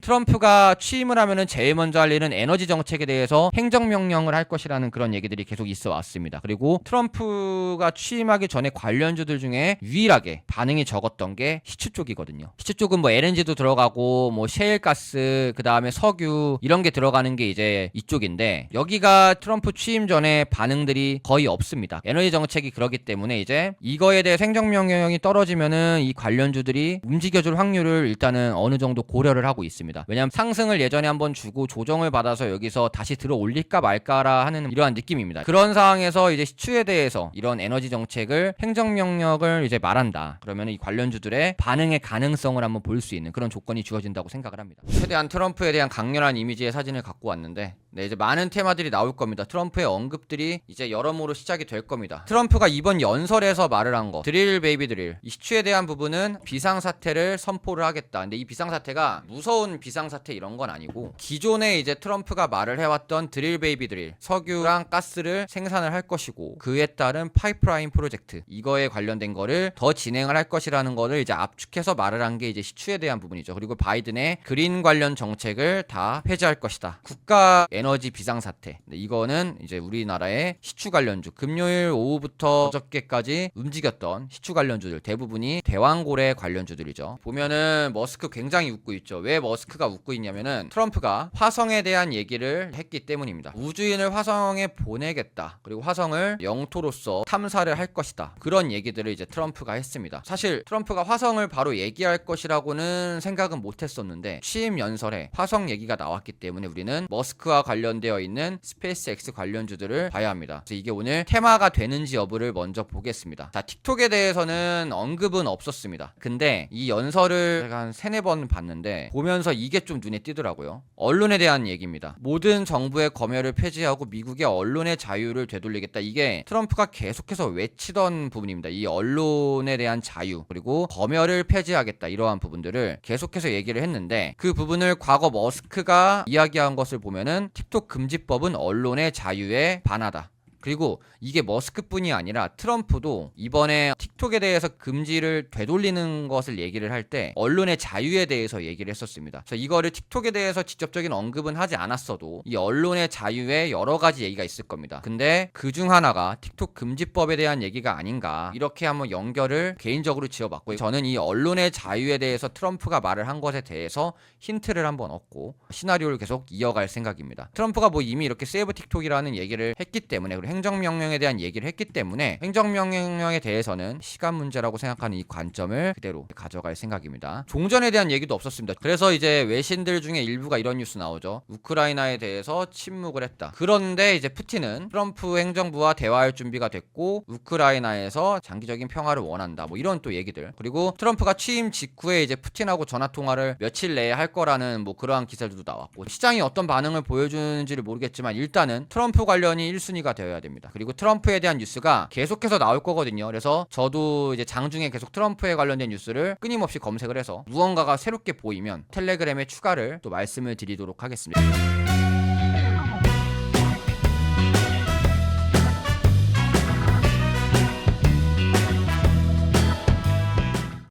트럼프가 취임을 하면은 제일 먼저 할 일은 에너지 정책에 대해서 행정명령을 할 것이라는 그런 얘기들이 계속 있어 왔습니다. 그리고 트럼프가 취임하기 전에 관련주들 중에 유일하게 반응이 적었던 게 시추 쪽이거든요. 시추 쪽은 뭐 LNG도 들어가고 뭐 셰일가스, 그 다음에 석유 이런 게 들어가는 게 이제 이쪽인데, 여기가 트럼프 취임 전에 반응들이 거의 없습니다. 에너지 정책이 그러기 때문에 이제 이거에 대해 행정명령이 떨어지면은 이 관련주들이 움직여줄 확률을 일단은 어느 정도 고려를 하고 있습니다. 왜냐하면 상승을 예전에 한번 주고 조정을 받아서 여기서 다시 들어 올릴까 말까라 하는 이러한 느낌입니다. 그런 상황에서 이제 시추에 대해서 이런 에너지 정책을 행정명령을 이제 말한다. 그러면 이 관련주들의 반응의 가능성을 한번 볼 수 있는 그런 조건이 주어진다고 생각을 합니다. 최대한 트럼프에 대한 강렬한 이미지의 사진을 갖고 왔는데, 네, 이제 많은 테마들이 나올 겁니다. 트럼프의 언급들이 이제 여러모로 시작이 될 겁니다. 트럼프가 이번 연설에서 말을 한 거, 드릴 베이비 드릴, 이 시추에 대한 부분은 비상사태를 선포를 하겠다. 근데 이 비상사태가 무서운 비상사태 이런 건 아니고, 기존에 이제 트럼프가 말을 해왔던 드릴 베이비 드릴, 석유랑 가스를 생산을 할 것이고, 그에 따른 파이프라인 프로젝트, 이거에 관련된 거를 더 진행을 할 것이라는 거를 이제 압축해서 말을 한 게 이제 시추에 대한 부분이죠. 그리고 바이든의 그린 관련 정책을 다 폐지할 것이다. 국가 에너지 비상사태, 이거는 이제 우리나라의 시추 관련주, 금요일 오후부터 어저께까지 움직였던 시추 관련주들 대부분이 대왕고래 관련주들이죠. 보면은 머스크 굉장히 웃고 있죠. 왜 머스크가 웃고 있냐면은 트럼프가 화성에 대한 얘기를 했기 때문입니다. 우주인을 화성에 보내겠다, 그리고 화성을 영토로서 탐사를 할 것이다, 그런 얘기들을 이제 트럼프가 했습니다. 사실 트럼프가 화성을 바로 얘기할 것이라고는 생각은 못했었는데, 취임 연설에 화성 얘기가 나왔기 때문에 우리는 머스크와 관련되어 있는 스페이스X 관련주들을 봐야 합니다. 그래서 이게 오늘 테마가 되는지 여부를 먼저 보겠습니다. 자, 틱톡에 대해서는 언급은 없었습니다. 근데 이 연설을 제가 한 3-4번 봤는데 보면서 이게 좀 눈에 띄더라고요. 언론에 대한 얘기입니다. 모든 정부의 검열을 폐지하고 미국의 언론의 자유를 되돌리겠다. 이게 트럼프가 계속해서 외치던 부분입니다. 이 언론에 대한 자유, 그리고 검열을 폐지하겠다, 이러한 부분들을 계속해서 얘기를 했는데, 그 부분을 과거 머스크가 이야기한 것을 보면은 틱톡 금지법은 언론의 자유에 반하다. 그리고 이게 머스크뿐이 아니라 트럼프도 이번에 틱톡에 대해서 금지를 되돌리는 것을 얘기를 할 때 언론의 자유에 대해서 얘기를 했었습니다. 그래서 이거를 틱톡에 대해서 직접적인 언급은 하지 않았어도 이 언론의 자유에 여러 가지 얘기가 있을 겁니다. 근데 그중 하나가 틱톡 금지법에 대한 얘기가 아닌가, 이렇게 한번 연결을 개인적으로 지어봤고, 저는 이 언론의 자유에 대해서 트럼프가 말을 한 것에 대해서 힌트를 한번 얻고 시나리오를 계속 이어갈 생각입니다. 트럼프가 뭐 이미 이렇게 세이브 틱톡이라는 얘기를 했기 때문에, 그리고 행정명령에 대한 얘기를 했기 때문에 행정명령에 대해서는 시간 문제라고 생각하는 이 관점을 그대로 가져갈 생각입니다. 종전에 대한 얘기도 없었습니다. 그래서 이제 외신들 중에 일부가 이런 뉴스 나오죠. 우크라이나에 대해서 침묵을 했다. 그런데 이제 푸틴은 트럼프 행정부와 대화할 준비가 됐고 우크라이나에서 장기적인 평화를 원한다, 뭐 이런 또 얘기들. 그리고 트럼프가 취임 직후에 이제 푸틴하고 전화통화를 며칠 내에 할 거라는 뭐 그러한 기사들도 나왔고, 시장이 어떤 반응을 보여주는지를 모르겠지만 일단은 트럼프 관련이 1순위가 되어야 됩니다. 그리고 트럼프에 대한 뉴스가 계속해서 나올 거거든요. 그래서 저도 이제 장중에 계속 트럼프에 관련된 뉴스를 끊임없이 검색을 해서 무언가가 새롭게 보이면 텔레그램에 추가를 또 말씀을 드리도록 하겠습니다.